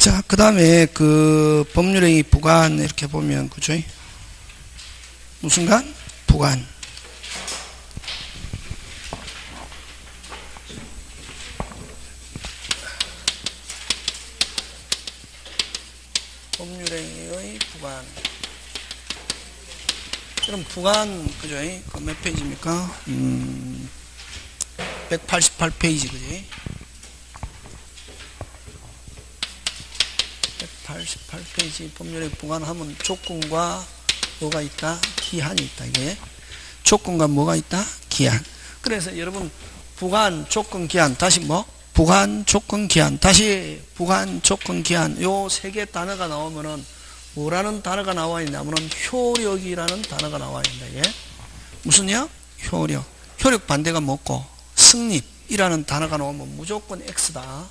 자, 그 다음에 그 법률행위 부관 이렇게 보면, 그죠? 무슨 관? 부관. 법률행위의 부관. 그럼 부관, 그죠? 그 몇 페이지입니까? 188페이지, 그지? 188페이지 법률에 부관하면 조건과 뭐가 있다? 기한이 있다. 이게 조건과 뭐가 있다? 기한. 그래서 여러분 부관, 조건, 기한 다시 뭐? 부관, 조건, 기한 다시 부관, 조건, 기한 요 세 개 단어가 나오면은 뭐라는 단어가 나와 있냐면은 효력이라는 단어가 나와 있다. 이게 무슨요? 효력. 효력 반대가 뭐고? 승립이라는 단어가 나오면 무조건 X다.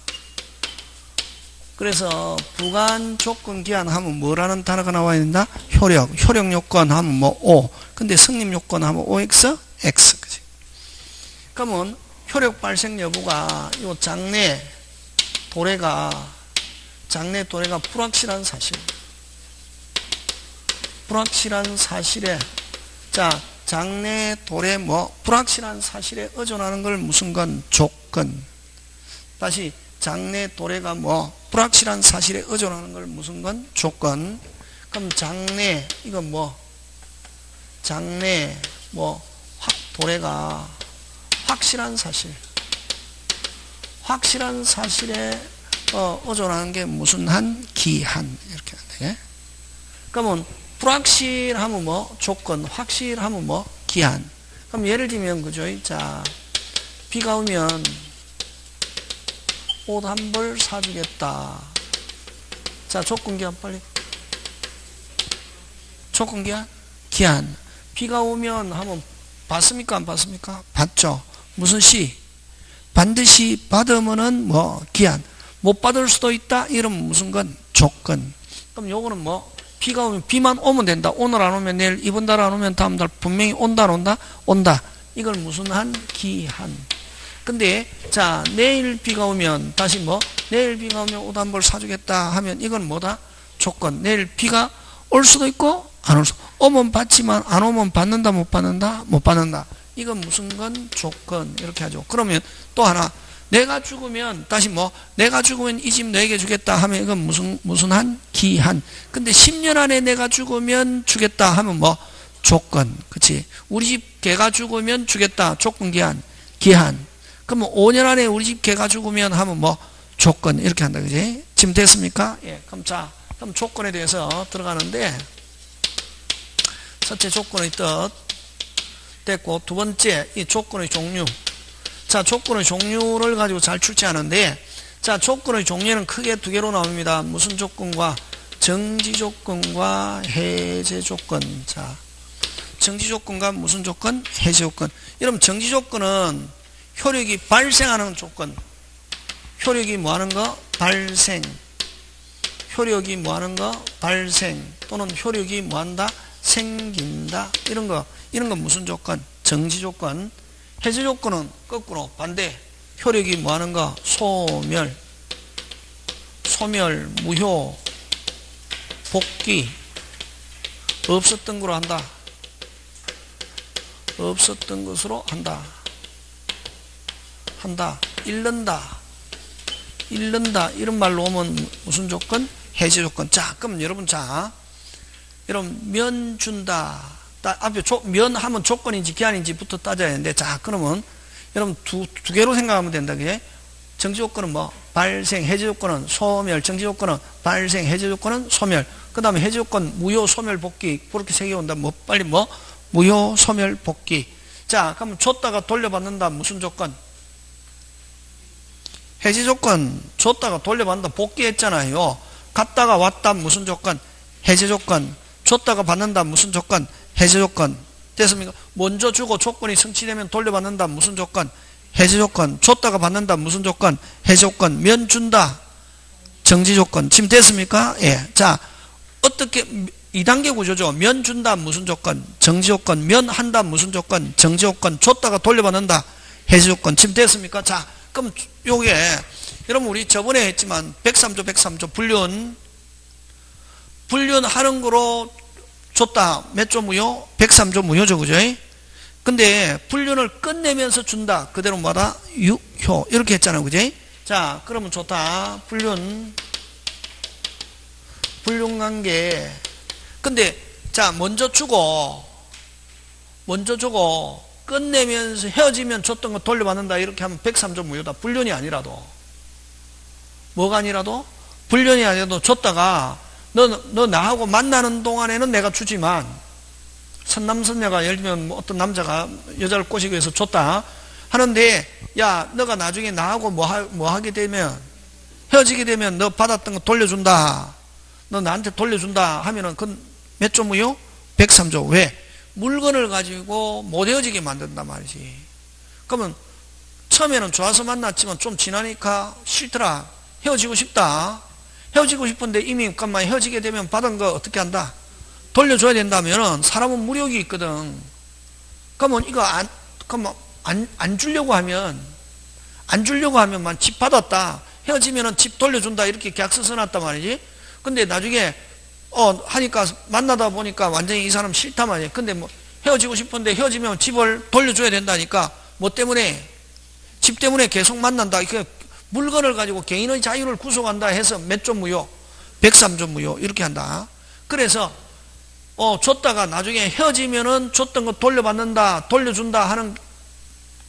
그래서 부관, 조건, 기한 하면 뭐라는 단어가 나와야 된다? 효력. 효력 요건 하면 뭐 O. 근데 승립 요건 하면 OX, X. 그지? 그러면 효력 발생 여부가 요 장래 도래가 불확실한 사실. 불확실한 사실에 자, 장래 도래 뭐 불확실한 사실에 의존하는 걸 무슨 건? 조건. 다시 장래 도래가 뭐 불확실한 사실에 의존하는 걸 무슨 건? 조건. 그럼 장래 이건 뭐 장래 뭐 도래가 확실한 사실. 확실한 사실에 의존하는 게 무슨 한? 기한. 이렇게 한다. 그러면 불확실하면 뭐? 조건. 확실하면 뭐? 기한. 그럼 예를 들면 그죠? 자, 비가 오면 옷 한 벌 사주겠다. 자, 조건, 기한 빨리. 조건, 기한? 기한. 비가 오면 하면 받습니까? 안 받습니까? 받죠. 무슨 시? 반드시 받으면은 뭐? 기한. 못 받을 수도 있다? 이러면 무슨 건? 조건. 그럼 요거는 뭐? 비가 오면 비만 오면 된다. 오늘 안 오면 내일, 이번 달 안 오면 다음 달 분명히 온다 안 온다? 온다. 이걸 무슨 한? 기한. 근데 자, 내일 비가 오면 다시 뭐? 내일 비가 오면 옷 한 벌 사주겠다 하면 이건 뭐다? 조건. 내일 비가 올 수도 있고 안 올 수도. 오면 받지만 안 오면 받는다 못 받는다? 못 받는다. 이건 무슨 건? 조건. 이렇게 하죠. 그러면 또 하나. 내가 죽으면 다시 뭐? 내가 죽으면 이 집 너에게 주겠다 하면 이건 무슨 한? 기한. 근데 10년 안에 내가 죽으면 주겠다 하면 뭐? 조건. 그치? 우리 집 개가 죽으면 주겠다. 조건, 기한. 기한. 그러면 5년 안에 우리 집 개가 죽으면 하면 뭐? 조건. 이렇게 한다. 그지? 지금 됐습니까? 예. 그럼 자, 그럼 조건에 대해서 들어가는데, 첫째 조건의 뜻 됐고, 두 번째 이 조건의 종류. 자, 조건의 종류를 가지고 잘 출제하는데, 자, 조건의 종류는 크게 두 개로 나옵니다. 무슨 조건과? 정지 조건과 해제 조건. 자, 정지 조건과 무슨 조건? 해제 조건. 여러분, 정지 조건은 효력이 발생하는 조건. 효력이 뭐 하는 거? 발생. 효력이 뭐 하는 거? 발생. 또는 효력이 뭐 한다? 생긴다. 이런 거 무슨 조건? 정지 조건. 해제 조건은 거꾸로 반대. 효력이 뭐 하는 거? 소멸. 소멸, 무효, 복귀. 없었던 거로 한다. 없었던 것으로 한다. 잃는다. 이런 말로 오면 무슨 조건? 해제 조건. 자, 그럼 여러분, 자, 여러분, 면 준다. 앞에 면 하면 조건인지 기한인지부터 따져야 하는데, 자, 그러면 여러분 두 개로 생각하면 된다. 그게 정지 조건은 뭐? 발생. 해제 조건은 소멸. 정지 조건은 발생. 해제 조건은 소멸. 그 다음에 해제 조건 무효, 소멸, 복귀. 그렇게 세 개 온다. 뭐 빨리 뭐? 무효, 소멸, 복귀. 자, 그럼 줬다가 돌려받는다. 무슨 조건? 해제 조건. 줬다가 돌려받는다. 복귀했잖아요. 갔다가 왔다. 무슨 조건? 해제 조건. 줬다가 받는다. 무슨 조건? 해제 조건. 됐습니까? 먼저 주고 조건이 성취되면 돌려받는다. 무슨 조건? 해제 조건. 줬다가 받는다. 무슨 조건? 해제 조건. 면 준다. 정지 조건. 지금 됐습니까? 예. 자, 어떻게 2단계 구조죠. 면 준다. 무슨 조건? 정지 조건. 면 한다. 무슨 조건? 정지 조건. 줬다가 돌려받는다. 해제 조건. 지금 됐습니까? 자, 그럼 요게 여러분 우리 저번에 했지만 103조 불륜하는 거로 줬다. 몇 조 무효? 103조 무효죠. 그죠? 근데 불륜을 끝내면서 준다. 그대로 뭐다? 유효. 이렇게 했잖아요. 그죠? 자, 그러면 좋다. 불륜관계. 근데 자, 먼저 주고 끝내면서 헤어지면 줬던 거 돌려받는다. 이렇게 하면 103조 무효다. 불륜이 아니라도. 뭐가 아니라도? 불륜이 아니라도 줬다가 너 나하고 만나는 동안에는 내가 주지만 선남선녀가 예를 들면 뭐 어떤 남자가 여자를 꼬시기 위해서 줬다 하는데 야 너가 나중에 나하고 뭐 하게 되면 헤어지게 되면 너 받았던 거 돌려준다. 너 나한테 돌려준다 하면은 그건 몇 조 무효? 103조. 왜? 물건을 가지고 못 헤어지게 만든단 말이지. 그러면 처음에는 좋아서 만났지만 좀 지나니까 싫더라. 헤어지고 싶다. 헤어지고 싶은데 이미 잠깐만 헤어지게 되면 받은 거 어떻게 한다? 돌려줘야 된다면은 사람은 무력이 있거든. 그러면 이거 안 주려고 하면만 집 받았다. 헤어지면은 집 돌려준다. 이렇게 계약서 써놨단 말이지. 근데 나중에 하니까 만나다 보니까 완전히 이 사람 싫단 말이야. 근데 뭐 헤어지고 싶은데 헤어지면 집을 돌려줘야 된다니까. 뭐 때문에? 집 때문에 계속 만난다. 이렇게 물건을 가지고 개인의 자유를 구속한다 해서 몇 조 무효? 103조 무효. 이렇게 한다. 그래서 줬다가 나중에 헤어지면은 줬던 거 돌려받는다, 돌려준다 하는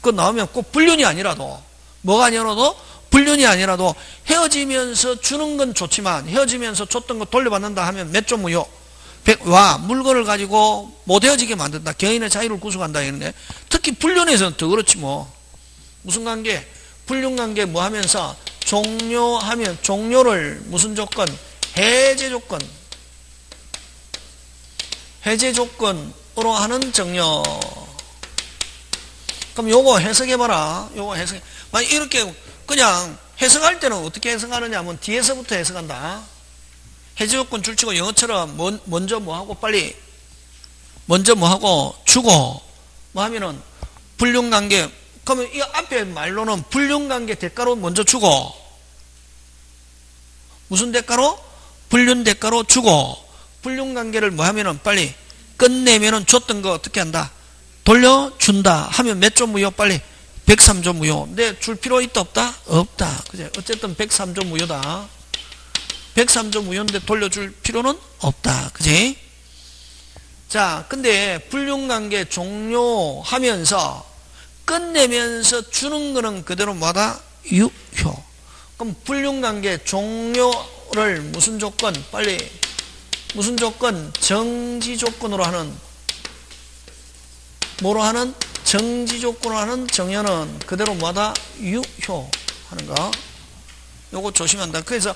거 나오면 꼭 불륜이 아니라도 뭐가 아니라도 불륜이 아니라도 헤어지면서 주는 건 좋지만 헤어지면서 줬던 거 돌려받는다 하면 몇 조 무효? 물건을 가지고 못 헤어지게 만든다. 개인의 자유를 구속한다 이러는데 특히 불륜에서는 더 그렇지 뭐. 무슨 관계? 불륜관계 뭐 하면서 종료하면 종료를 무슨 조건? 해제 조건으로 하는 정려. 그럼 요거 해석해봐라. 요거 해석해. 만약 이렇게 그냥 해석할 때는 어떻게 해석하느냐 하면 뒤에서부터 해석한다. 해제 조건 줄치고 영어처럼 먼저 뭐 하고 빨리 먼저 뭐 하고 주고 뭐 하면은 불륜관계. 그러면 이 앞에 말로는 불륜관계 대가로 먼저 주고 무슨 대가로? 불륜 대가로 주고 불륜관계를 뭐 하면은 빨리 끝내면은 줬던 거 어떻게 한다? 돌려준다 하면 몇 조 무효? 빨리 103조 무효. 근데 줄 필요 있다 없다? 없다. 그제? 어쨌든 103조 무효다. 103조 무효인데 돌려줄 필요는 없다. 그지? 자, 근데 불륜관계 종료하면서 끝내면서 주는 거는 그대로 뭐다? 유효. 그럼 불륜관계 종료를 무슨 조건? 빨리 무슨 조건? 정지 조건으로 하는 뭐로 하는? 정지 조건으로 하는 정연은 그대로 뭐다? 유효 하는 거. 요거 조심한다. 그래서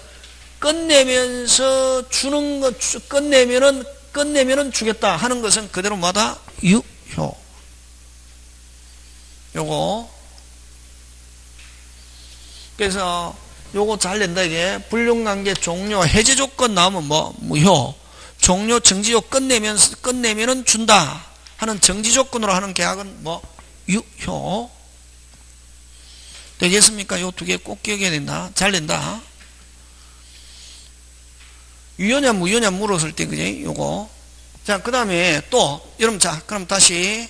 끝내면서 주는 것 끝내면은 주겠다 하는 것은 그대로 뭐다? 유효. 요거. 그래서 요거 잘 낸다 이게. 불륜관계 종료 해제 조건 나오면 뭐 무효. 종료 정지조 끝내면은 준다 하는 정지 조건으로 하는 계약은 뭐 유효. 되겠습니까? 요 두 개 꼭 기억해야 된다. 잘 낸다. 유효냐 무효냐 물었을 때 그지? 요거. 자, 그 다음에 또 여러분 자 그럼 다시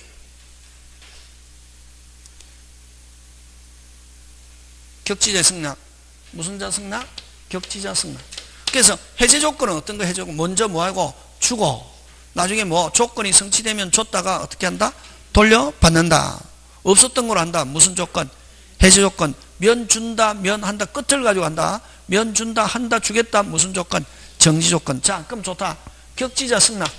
격지자 승낙. 무슨 자 승낙? 격지자 승낙. 그래서 해제 조건은 어떤 거 해주고 먼저 뭐하고 주고 나중에 뭐 조건이 성취되면 줬다가 어떻게 한다? 돌려받는다. 없었던 걸 한다. 무슨 조건? 해제 조건. 면 준다, 면 한다. 끝을 가지고 한다. 면 준다, 한다, 주겠다. 무슨 조건? 정지 조건. 자, 그럼 좋다. 격지자 승낙.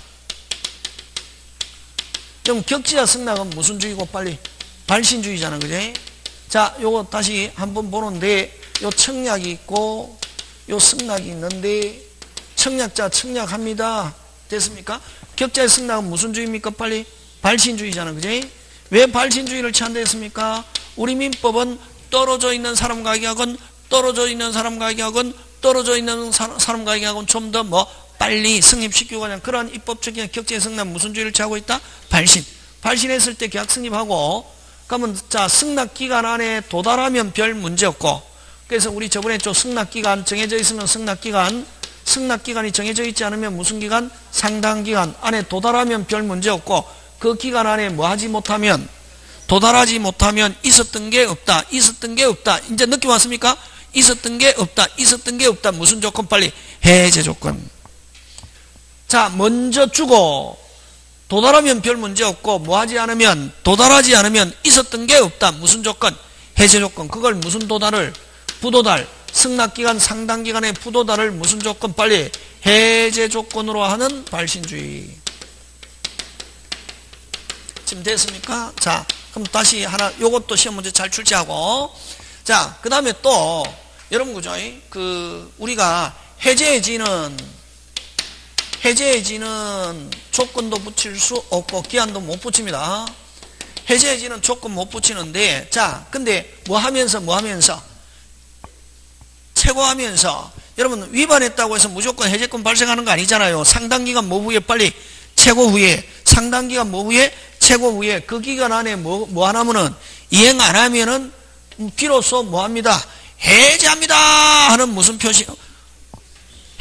그럼 격지자 승낙은 무슨 주의고 빨리? 발신주의잖아. 그지? 자, 요거 다시 한번 보는데 요 청약이 있고 요 승낙이 있는데 청약자 청약합니다. 됐습니까? 격자의 승낙은 무슨 주의입니까? 빨리 발신주의잖아. 그지? 왜 발신주의를 취한다 했습니까? 우리 민법은 떨어져 있는 사람과 계약은 떨어져 있는 사람과 계약은 떨어져 있는 사람과 계약은 좀 더 뭐 빨리 성립시키고 그냥 그런 입법적인 격자의 승낙 무슨 주의를 취하고 있다? 발신. 발신했을 때 계약 성립하고 그러면 자, 승낙기간 안에 도달하면 별 문제 없고, 그래서 우리 저번에 좀 승낙기간 정해져 있으면 승낙기간이 정해져 있지 않으면 무슨 기간? 상당기간 안에 도달하면 별 문제 없고, 그 기간 안에 뭐 하지 못하면, 도달하지 못하면 있었던 게 없다. 있었던 게 없다. 이제 느낌 왔습니까? 있었던 게 없다. 있었던 게 없다. 무슨 조건? 빨리 해제 조건. 자, 먼저 주고 도달하면 별 문제 없고, 뭐 하지 않으면, 도달하지 않으면 있었던 게 없다. 무슨 조건? 해제 조건. 그걸 무슨 도달을? 부도달. 승낙기간 상당기간의 부도달을 무슨 조건? 빨리 해제 조건으로 하는 발신주의. 지금 됐습니까? 자, 그럼 다시 하나, 요것도 시험 문제 잘 출제하고. 자, 그 다음에 또, 여러분, 그죠? 우리가 해제해지는 조건도 붙일 수 없고, 기한도 못 붙입니다. 해제해지는 조건 못 붙이는데, 자, 근데 뭐 하면서? 최고하면서, 여러분, 위반했다고 해서 무조건 해제권 발생하는 거 아니잖아요. 상당기간 뭐 후에 빨리, 최고 후에, 상당기간 뭐 후에, 최고 후에, 그 기간 안에 뭐 안 하면은, 이행 안 하면은, 비로소 뭐 합니다? 해제합니다! 하는 무슨 표시?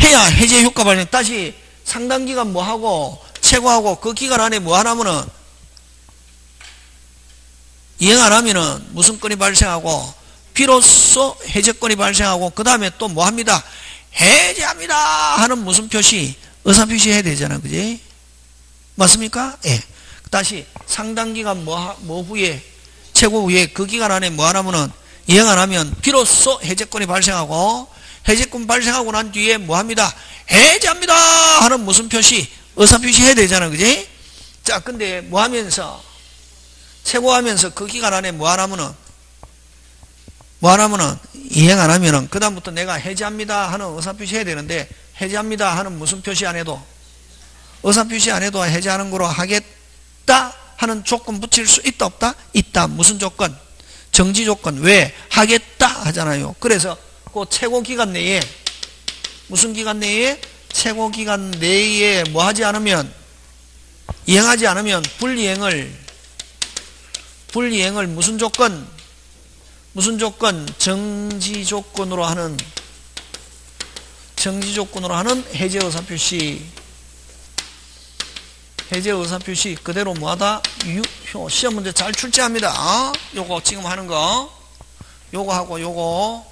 해야 해제 효과 발생. 다시, 상당기간 뭐 하고, 최고하고, 그 기간 안에 뭐 안 하면은, 이행 안 하면은 무슨 건이 발생하고, 비로소 해제권이 발생하고, 그 다음에 또 뭐 합니다? 해제합니다! 하는 무슨 표시? 의사표시 해야 되잖아. 그지? 맞습니까? 예. 다시, 상당기간 뭐 후에, 최고 후에, 그 기간 안에 뭐 안 하면은, 이행 안 하면, 비로소 해제권이 발생하고, 해제권 발생하고 난 뒤에 뭐 합니다? 해제합니다! 하는 무슨 표시? 의사표시 해야 되잖아. 그지? 자, 근데 뭐 하면서, 최고하면서 그 기간 안에 뭐 안 하면은, 이행 안 하면은, 그다음부터 내가 해제합니다 하는 의사표시 해야 되는데, 해제합니다 하는 무슨 표시 안 해도, 의사표시 안 해도 해제하는 거로 하겠다 하는 조건 붙일 수 있다, 없다? 있다. 무슨 조건? 정지 조건. 왜? 하겠다 하잖아요. 그래서 그 최고 기간 내에, 무슨 기간 내에? 최고 기간 내에 뭐 하지 않으면, 이행하지 않으면 불이행을 무슨 조건? 정지 조건으로 하는 해제 의사표시. 해제 의사표시 그대로 뭐하다? 유효. 시험 문제 잘 출제합니다. 요거 지금 하는 거, 요거 하고 요거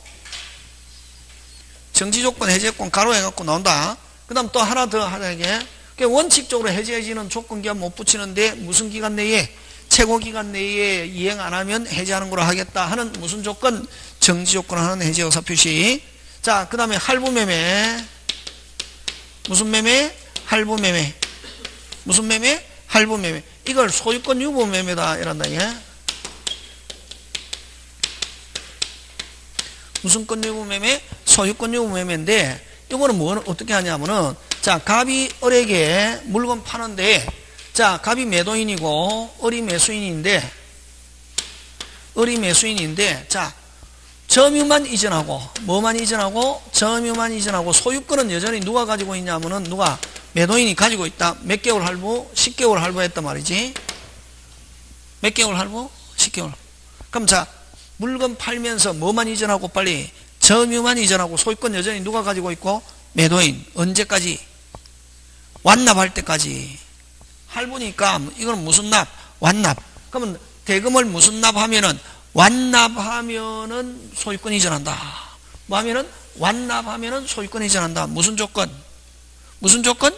정지조건 해제권 가로 해갖고 나온다. 그 다음 또 하나 더 하게. 원칙적으로 해제해지는 조건기한 못 붙이는데 무슨 기간 내에, 최고 기간 내에 이행 안 하면 해제하는 걸로 하겠다 하는 무슨 조건? 정지조건 하는 해제 의사표시. 자, 그 다음에 할부매매. 무슨 매매? 할부매매. 무슨 매매? 할부매매. 이걸 소유권 유보매매다 이란다. 예? 무슨 권 유보매매? 소유권 유보매매인데, 이거는 뭐 어떻게 하냐면은, 자, 갑이 을에게 물건 파는데, 자, 갑이 매도인이고 을이 매수인인데, 자, 점유만 이전하고, 뭐만 이전하고? 점유만 이전하고, 소유권은 여전히 누가 가지고 있냐면은, 누가? 매도인이 가지고 있다. 몇 개월 할부? 10개월 할부했단 말이지. 몇 개월 할부? 10개월. 그럼 자, 물건 팔면서 뭐만 이전하고 빨리? 점유만 이전하고, 소유권 여전히 누가 가지고 있고? 매도인. 언제까지? 완납할 때까지. 할부니까 이건 무슨 납? 완납. 그러면 대금을 무슨 납하면은? 완납하면은 소유권 이전한다. 뭐 하면은? 완납하면은 소유권 이전한다. 무슨 조건? 무슨 조건?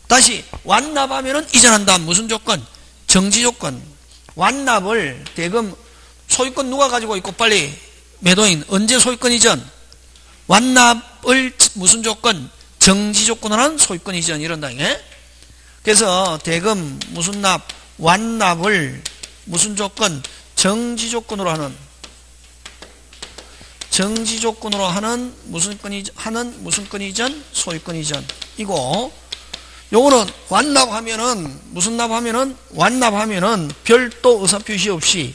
다시 완납하면은 이전한다. 무슨 조건? 정지 조건. 완납을 대금 소유권 누가 가지고 있고 빨리? 매도인. 언제 소유권 이전? 완납을 무슨 조건? 정지 조건으로 한 소유권 이전 이런다. 예? 그래서 대금 무슨 납? 완납을 무슨 조건? 정지 조건으로 하는 무슨 건 이전? 소유권 이전. 이거 요거는 완납하면은 무슨 납하면은? 완납하면은 별도 의사표시 없이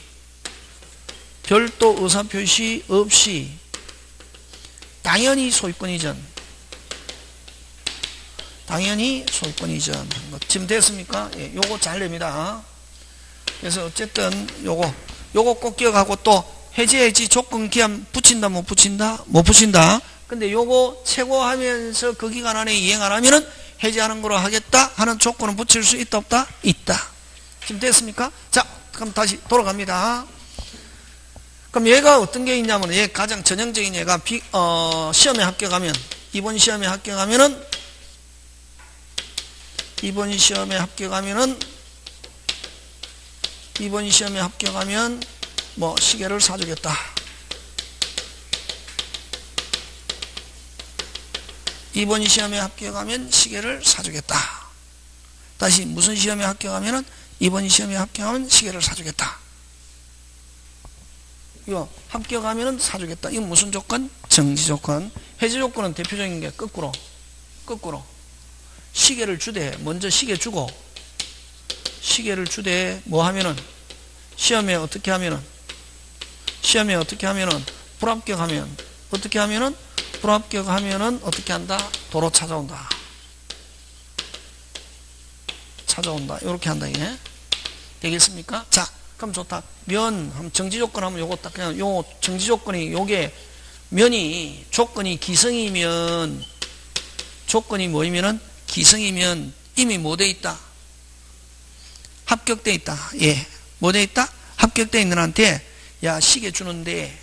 당연히 소유권 이전. 지금 됐습니까? 예, 요거 잘 냅니다. 그래서 어쨌든 요거 꼭 기억하고 또 해제해지 조건 기한 붙인다 못 붙인다? 못 붙인다. 근데 요거 최고하면서 그 기간 안에 이행 안 하면은 해제하는 거로 하겠다 하는 조건은 붙일 수 있다 없다? 있다. 지금 됐습니까? 자, 그럼 다시 돌아갑니다. 그럼 얘가 어떤 게 있냐면 얘 가장 전형적인 얘가 시험에 합격하면 이번 시험에 합격하면은 이번 시험에 합격하면 뭐 시계를 사주겠다. 이번 시험에 합격하면 시계를 사주겠다. 다시 무슨 시험에 합격하면은 이번 시험에 합격하면 시계를 사주겠다. 이거 합격하면은 사주겠다. 이건 무슨 조건? 정지 조건. 해제 조건은 대표적인 게 거꾸로 시계를 주되 먼저 시계 주고 시계를 주되 뭐 하면은 시험에 어떻게 하면은 불합격하면 어떻게 하면은 불합격하면은 어떻게 한다? 도로 찾아온다. 이렇게 한다. 이게 되겠습니까? 자, 그럼 좋다. 정지 조건 하면 요거 딱 그냥 요 정지 조건이 요게 면이 조건이 기성이면 조건이 뭐이면은 기성이면 이미 뭐 돼 있다? 합격돼 있다. 예. 뭐 돼 있다? 합격돼 있는 한테 야 시계 주는데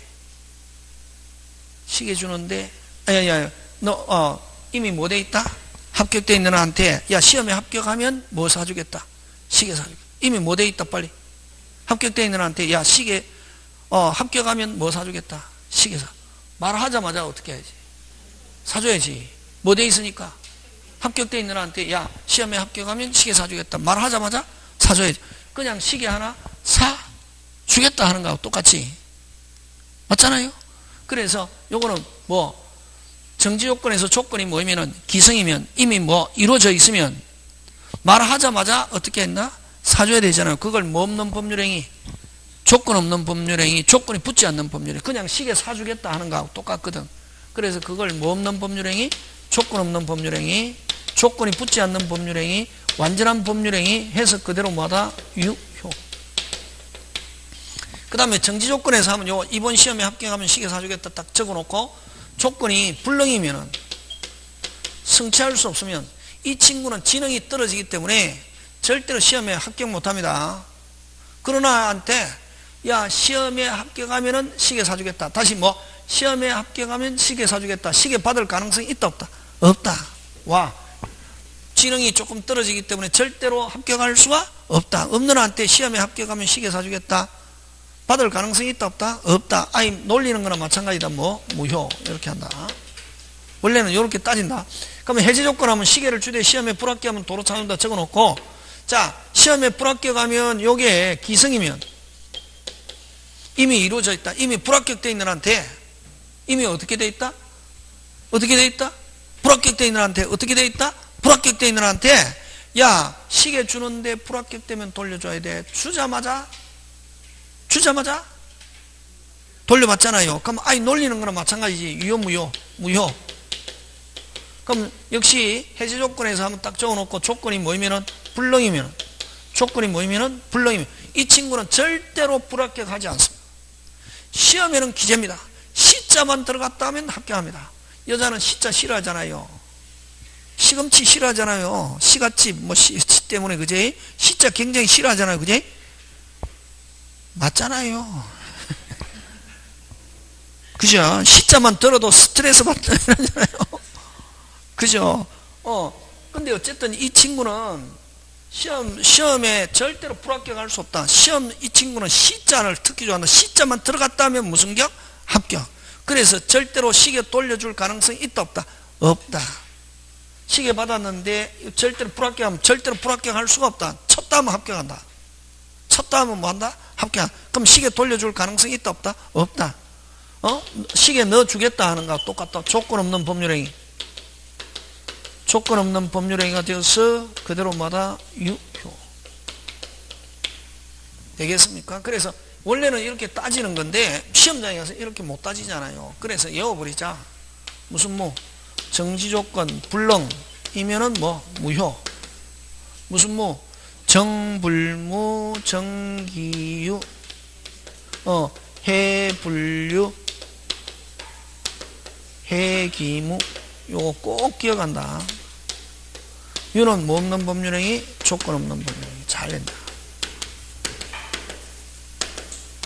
너 이미 뭐 돼 있다? 합격돼 있는 한테 야 시험에 합격하면 뭐 사주겠다? 시계 사주겠다. 이미 뭐 돼 있다 빨리. 합격돼 있는 한테 야 시계 합격하면 뭐 사주겠다? 시계 사. 말하자마자 어떻게 해야지? 사줘야지. 뭐 돼 있으니까. 합격돼 있는 한테 야 시험에 합격하면 시계 사주겠다. 말하자마자 사줘야지. 그냥 시계 하나 사주겠다 하는 거하고 똑같이. 맞잖아요? 그래서 요거는 뭐 정지 요건에서 조건이 뭐이면은 기성이면 이미 뭐 이루어져 있으면 말하자마자 어떻게 했나? 사줘야 되잖아요. 그걸 뭐 없는 법률행위? 조건 없는 법률행위, 조건이 붙지 않는 법률행위. 그냥 시계 사주겠다 하는 거하고 똑같거든. 그래서 그걸 뭐 없는 법률행위? 조건 없는 법률행위, 조건이 붙지 않는 법률행위, 완전한 법률행위 해서 그대로 뭐다? 유효. 그 다음에 정지 조건에서 하면 요 이번 시험에 합격하면 시계 사주겠다 딱 적어놓고 조건이 불능이면은 성취할 수 없으면 이 친구는 지능이 떨어지기 때문에 절대로 시험에 합격 못합니다. 그러나 한테 야 시험에 합격하면은 시계 사주겠다. 다시 뭐 시험에 합격하면 시계 사주겠다. 시계 받을 가능성이 있다 없다? 없다. 와 지능이 조금 떨어지기 때문에 절대로 합격할 수가 없다. 없는 한테 시험에 합격하면 시계 사주겠다. 받을 가능성이 있다 없다? 없다. 아이 놀리는 거나 마찬가지다. 뭐 무효 이렇게 한다. 원래는 이렇게 따진다. 그러면 해제 조건 하면 시계를 주되 시험에 불합격하면 도로 찾는다 적어놓고 자 시험에 불합격하면 요게 기성이면 이미 이루어져 있다. 이미 불합격돼 있는 한테 이미 어떻게 돼 있다? 어떻게 돼 있다? 불합격돼 있는 한테 어떻게 돼 있다? 불합격돼 있는 한테 야 시계 주는데 불합격되면 돌려줘야 돼. 주자마자 돌려받잖아요. 그럼 아이 놀리는 거나 마찬가지지. 유효 무효? 무효. 그럼 역시 해제 조건에서 한번 딱 적어놓고 조건이 뭐이면은 불능이면 조건이 뭐이면은 불능이면 이 친구는 절대로 불합격하지 않습니다. 시험에는 기재입니다. 시자만 들어갔다 하면 합격합니다. 여자는 시자 싫어하잖아요. 시금치 싫어하잖아요. 시갓집 뭐 시 때문에 그제 시자 굉장히 싫어하잖아요. 그제 맞잖아요. 그죠? 시자만 들어도 스트레스 받잖아요. 그죠? 근데 어쨌든 이 친구는 시험에 절대로 불합격할 수 없다. 이 친구는 시자를 특히 좋아한다. 시자만 들어갔다 하면 무슨 격? 합격. 그래서 절대로 시계 돌려줄 가능성이 있다 없다? 없다. 시계 받았는데 절대로 불합격하면 절대로 불합격할 수가 없다. 쳤다 하면 합격한다. 쳤다 하면 뭐 한다? 합격. 그럼 시계 돌려줄 가능성이 있다 없다? 없다. 시계 넣어주겠다 하는 거와 똑같다. 조건 없는 법률행위. 조건 없는 법률행위가 되어서 그대로마다 유효. 되겠습니까? 그래서 원래는 이렇게 따지는 건데 시험장에 가서 이렇게 못 따지잖아요. 그래서 외워버리자. 무슨 뭐 정지 조건 불능이면은 뭐 무효. 무슨 뭐 정불무, 정기유, 해불유, 해기무. 요거 꼭 기억한다. 유는 뭐 없는 법률행위, 조건 없는 법률행위. 잘 된다.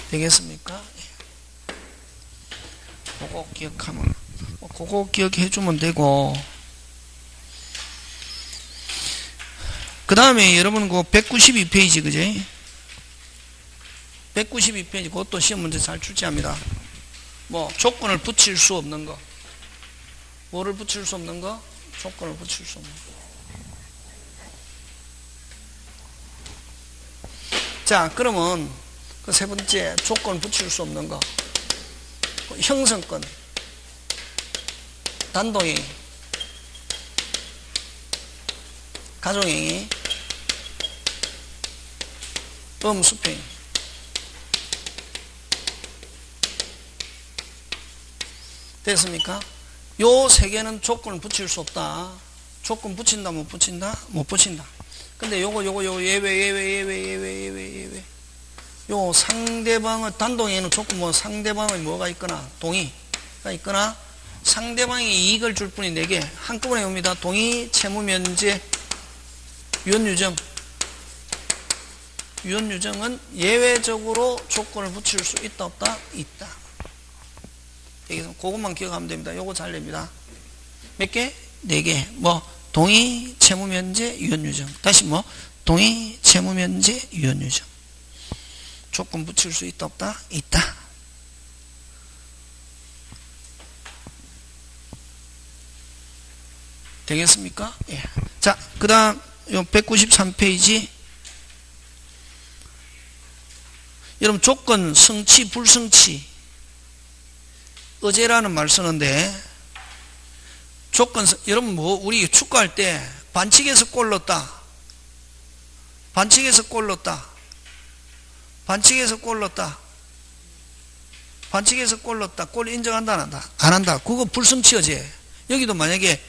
되겠습니까? 그거 기억하면, 그거 기억해주면 되고, 그 다음에 여러분 그 192페이지, 그제? 192페이지, 그것도 시험 문제 잘 출제합니다. 뭐, 조건을 붙일 수 없는 거. 뭐를 붙일 수 없는 거? 조건을 붙일 수 없는 거. 자, 그러면 그 세 번째 조건 붙일 수 없는 거. 형성권, 단독행위, 가족행위, 수표행위. 됐습니까? 요 세 개는 조건을 붙일 수 없다. 조건 붙인다, 못 붙인다? 못 붙인다. 근데 요거 예외. 요 상대방의 단독에는 조건 뭐 상대방의 뭐가 있거나 동의가 있거나 상대방이 이익을 줄 뿐이 4개 한꺼번에 옵니다. 동의, 채무 면제, 유언유정. 유언유정은 예외적으로 조건을 붙일 수 있다 없다? 있다. 여기서 그것만 기억하면 됩니다. 요거 잘 됩니다. 몇 개? 4개. 뭐 동의, 채무 면제, 유언유정. 다시 뭐 동의, 채무 면제, 유언유정. 조건 붙일 수 있다 없다? 있다. 되겠습니까? 예. 자, 그 다음 193페이지. 여러분 조건 성취 불성취 어제라는 말 쓰는데 조건 여러분 뭐 우리 축구할 때 반칙에서 골 넣었다. 반칙에서 골 넣었다. 반칙에서 골 넣었다. 반칙에서 골 넣었다. 골 인정한다 안 한다? 안 한다. 그거 불성취어제. 여기도 만약에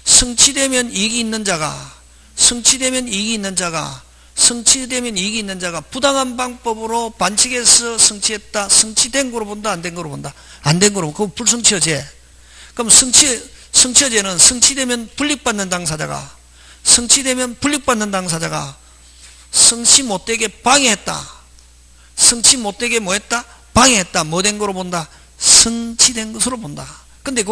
성취되면 이익이 있는 자가 성취되면 이익이 있는 자가 성취되면 이익이 있는 자가 부당한 방법으로 반칙에서 성취했다. 성취된 거로 본다. 안 된 거로 본다. 안 된 거로. 그거 불성취어제. 그럼 성취어제는 성취되면 불이익받는 당사자가 성취되면 불이익받는 당사자가 성취 못되게 방해했다. 성취 못되게 뭐 했다? 방해했다. 뭐 된 거로 본다? 성취된 것으로 본다. 근데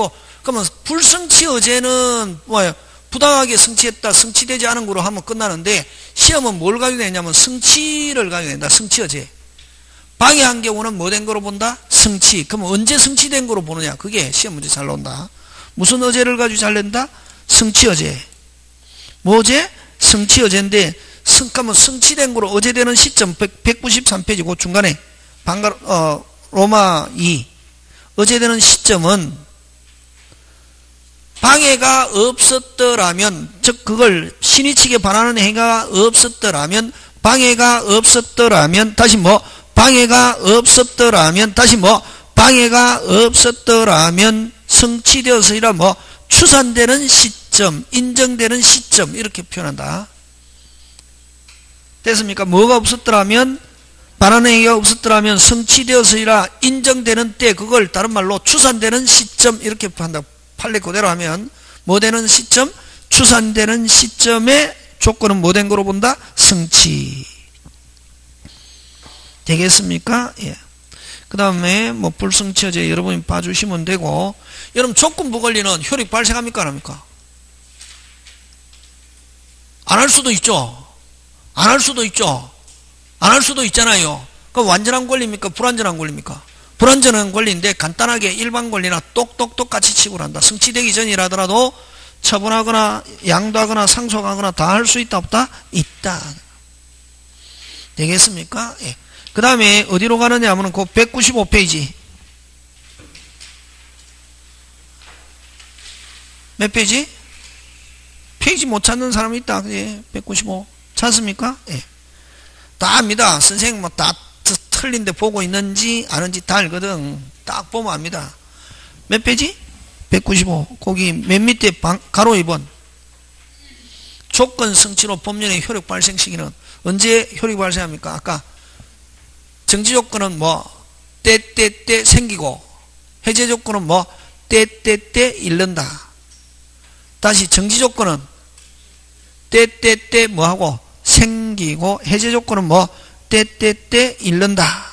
그러면 불성취어제는 뭐예요? 부당하게 성취했다. 성취되지 않은 거로 하면 끝나는데 시험은 뭘 가져내냐면 성취를 가져낸다. 성취어제. 방해한 경우는 뭐 된 거로 본다? 성취. 그럼 언제 성취된 거로 보느냐? 그게 시험 문제 잘 나온다. 무슨 어제를 가지고 잘 낸다? 성취어제. 뭐제? 성취어제인데 그러면 성취된 거로 어제되는 시점 193페이지 그 중간에 로마 2 어제되는 시점은 방해가 없었더라면 즉 그걸 신의 측에 반하는 행위가 없었더라면 방해가 없었더라면 다시 뭐 방해가 없었더라면 다시 뭐 방해가 없었더라면 성취되었으리라 뭐 추산되는 시점 인정되는 시점 이렇게 표현한다. 됐습니까? 뭐가 없었더라면 반하는 행위가 없었더라면 성취되었으리라 인정되는 때 그걸 다른 말로 추산되는 시점 이렇게 한다. 판례 그대로 하면 뭐 되는 시점? 추산되는 시점에 조건은 뭐 된 거로 본다? 성취. 되겠습니까? 예. 그 다음에 뭐 불성취어제 여러분이 봐주시면 되고 여러분 조건부 권리는 효력 발생합니까? 안 합니까? 안 할 수도 있죠. 안 할 수도 있죠. 안 할 수도 있잖아요. 그럼 완전한 권리입니까? 불완전한 권리입니까? 불완전한 권리인데 간단하게 일반 권리나 똑똑똑 같이 취급을 한다. 성취되기 전이라더라도 처분하거나 양도하거나 상속하거나 다 할 수 있다 없다? 있다. 되겠습니까? 예. 그 다음에 어디로 가느냐 하면 그 195페이지 몇 페이지? 페이지 못 찾는 사람이 있다. 그지? 195 찾습니까? 예. 다 압니다. 선생님 뭐 다 틀린데 보고 있는지 아는지 다 알거든. 딱 보면 압니다. 몇 페이지? 195. 거기 맨 밑에 가로 2번 조건 성취로 법률의 효력 발생 시기는 언제 효력이 발생합니까? 아까 정지 조건은 뭐 때 생기고 해제 조건은 뭐 때 잃는다. 다시 정지 조건은 때 뭐하고 생기고 해제 조건은 뭐 때 잃는다.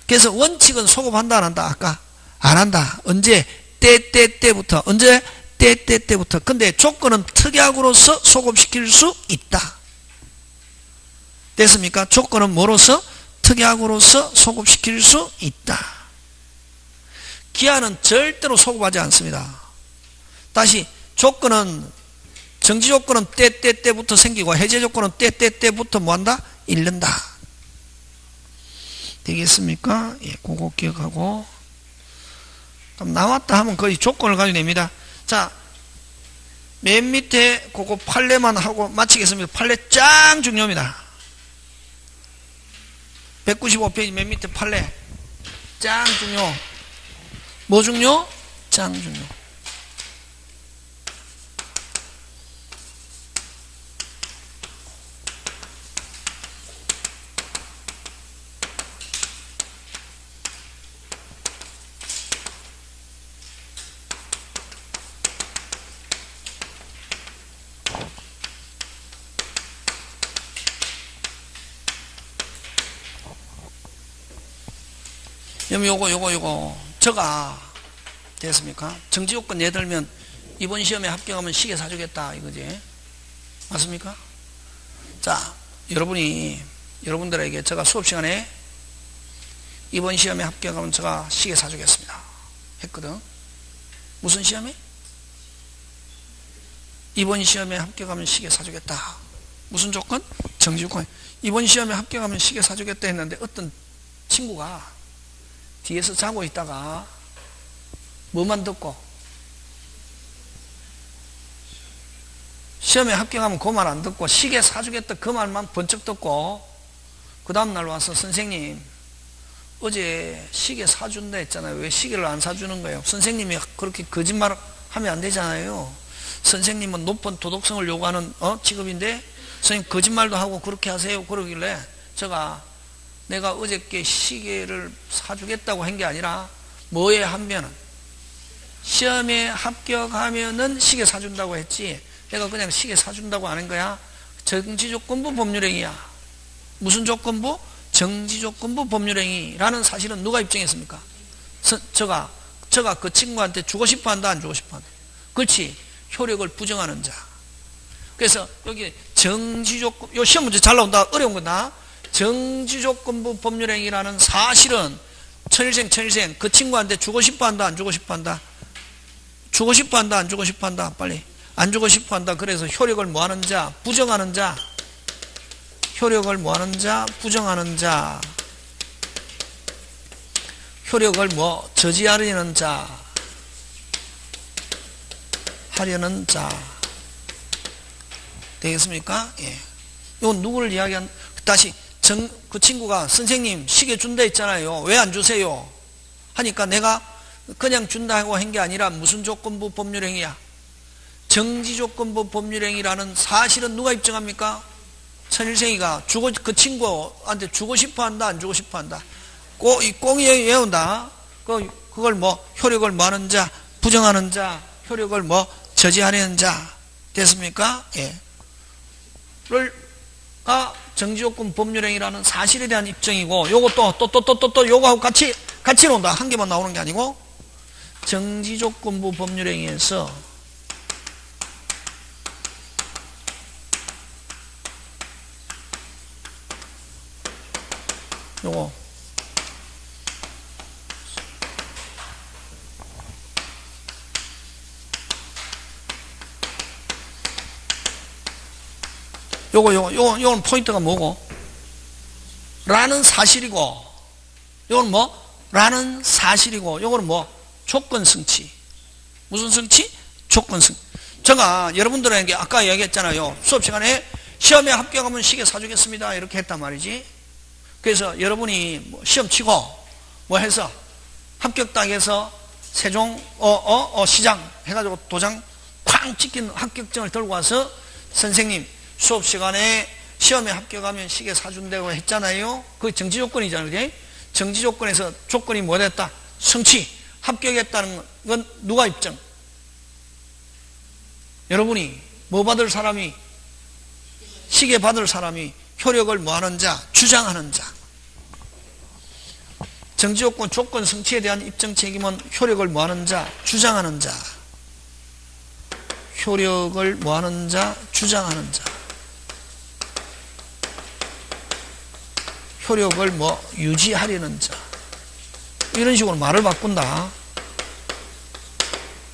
그래서 원칙은 소급한다 안 한다? 아까 안 한다. 언제? 때부터. 언제? 때부터. 근데 조건은 특약으로서 소급시킬 수 있다. 됐습니까? 조건은 뭐로서? 특약으로서 소급시킬 수 있다. 기한은 절대로 소급하지 않습니다. 다시 조건은 정지 조건은 때부터 생기고 해제 조건은 때부터 뭐한다? 잃는다. 되겠습니까? 예, 그거 기억하고. 그럼 나왔다 하면 거의 조건을 가지고 냅니다. 자, 맨 밑에 그거 판례만 하고 마치겠습니다. 판례 짱 중요합니다. 195페이지 맨 밑에 판례 짱 중요. 뭐 중요? 짱 중요. 요거 저가 됐습니까? 정지요건 예를 들면 이번 시험에 합격하면 시계 사주겠다 이거지. 맞습니까? 자, 여러분들에게 제가 수업 시간에 이번 시험에 합격하면 제가 시계 사주겠습니다 했거든. 무슨 시험에? 이번 시험에 합격하면 시계 사주겠다. 무슨 조건? 정지요건. 이번 시험에 합격하면 시계 사주겠다 했는데 어떤 친구가 뒤에서 자고 있다가 뭐만 듣고 시험에 합격하면 그 말 안 듣고 시계 사주겠다 그 말만 번쩍 듣고 그 다음날 와서 선생님 어제 시계 사준다 했잖아요. 왜 시계를 안 사주는 거예요? 선생님이 그렇게 거짓말 하면 안 되잖아요. 선생님은 높은 도덕성을 요구하는 직업인데 선생님 거짓말도 하고 그렇게 하세요. 그러길래 내가 어저께 시계를 사주겠다고 한 게 아니라 뭐에 하면은 시험에 합격하면은 시계 사준다고 했지 내가 그냥 시계 사준다고 하는 거야. 정지조건부 법률행위야. 무슨 조건부? 정지조건부 법률행위라는 사실은 누가 입증했습니까? 저가 그 친구한테 주고 싶어 한다 안 주고 싶어 한다? 그렇지. 효력을 부정하는 자. 그래서 여기 정지조건 요 시험 문제 잘 나온다. 어려운 거다. 정지조건부 법률행위라는 사실은 천일생 그 친구한테 주고 싶어 한다 안 주고 싶어 한다? 주고 싶어 한다 안 주고 싶어 한다? 빨리 안 주고 싶어 한다. 그래서 효력을 뭐하는 자? 부정하는 자. 효력을 뭐하는 자? 부정하는 자. 효력을 저지하려는 자. 하려는 자. 되겠습니까? 예. 이건 누구를 이야기한? 다시 그 친구가 선생님 시계 준다 했잖아요. 왜 안 주세요? 하니까 내가 그냥 준다고 한 게 아니라 무슨 조건부 법률행위야? 정지조건부 법률행위라는 사실은 누가 입증합니까? 천일생이가 그 친구한테 주고 싶어 한다 안 주고 싶어 한다? 꽁이 외운다. 그걸 효력을 뭐하는 자? 부정하는 자. 효력을 저지하려는 자. 됐습니까? 예. 정지조건 법률행위라는 사실에 대한 입증이고 요거 또 요거하고 같이 나온다. 한 개만 나오는 게 아니고 정지조건부 법률행위에서 요거 요건 포인트가 뭐고? 라는 사실이고, 요건 라는 사실이고, 요거는 조건 성취. 무슨 성취? 조건 성취. 제가 여러분들에게 아까 이야기했잖아요. 수업 시간에 시험에 합격하면 시계 사주겠습니다. 이렇게 했단 말이지. 그래서 여러분이 시험 치고 해서 합격 당해서 세종 시장 해가지고 도장 콱 팡 찍힌 합격증을 들고 와서 선생님 수업 시간에 시험에 합격하면 시계 사준다고 했잖아요. 그게 정지 조건이잖아요. 그게? 정지 조건에서 조건이 뭐 됐다? 성취. 합격했다는 건 누가 입증? 여러분이 뭐 받을 사람이? 시계 받을 사람이 효력을 뭐 하는 자? 주장하는 자. 정지 조건, 조건 성취에 대한 입증 책임은 효력을 뭐 하는 자? 주장하는 자. 효력을 뭐 하는 자? 주장하는 자. 효력을 뭐 유지하려는 자. 이런 식으로 말을 바꾼다.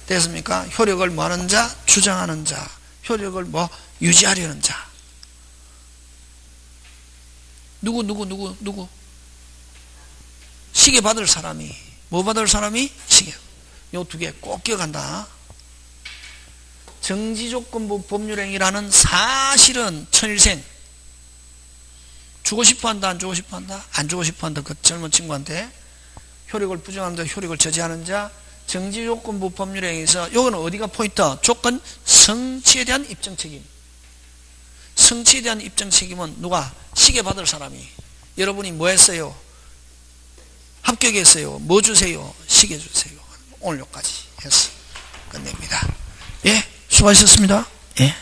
됐습니까? 효력을 뭐 하는 자? 주장하는 자. 효력을 뭐 유지하려는 자. 누구? 시계 받을 사람이. 뭐 받을 사람이? 시계. 요 두 개 꼭 기억한다. 정지조건부 법률행위라는 사실은 천일생. 주고 싶어 한다, 안 주고 싶어 한다? 안 주고 싶어 한다. 그 젊은 친구한테. 효력을 부정하는 자, 효력을 저지하는 자. 정지조건부 법률행위에서 요거는 어디가 포인트? 조건 성취에 대한 입증 책임. 성취에 대한 입증 책임은 누가? 시계 받을 사람이. 여러분이 뭐 했어요? 합격했어요. 뭐 주세요? 시계 주세요. 오늘 여기까지 해서 끝냅니다. 예, 수고하셨습니다. 예.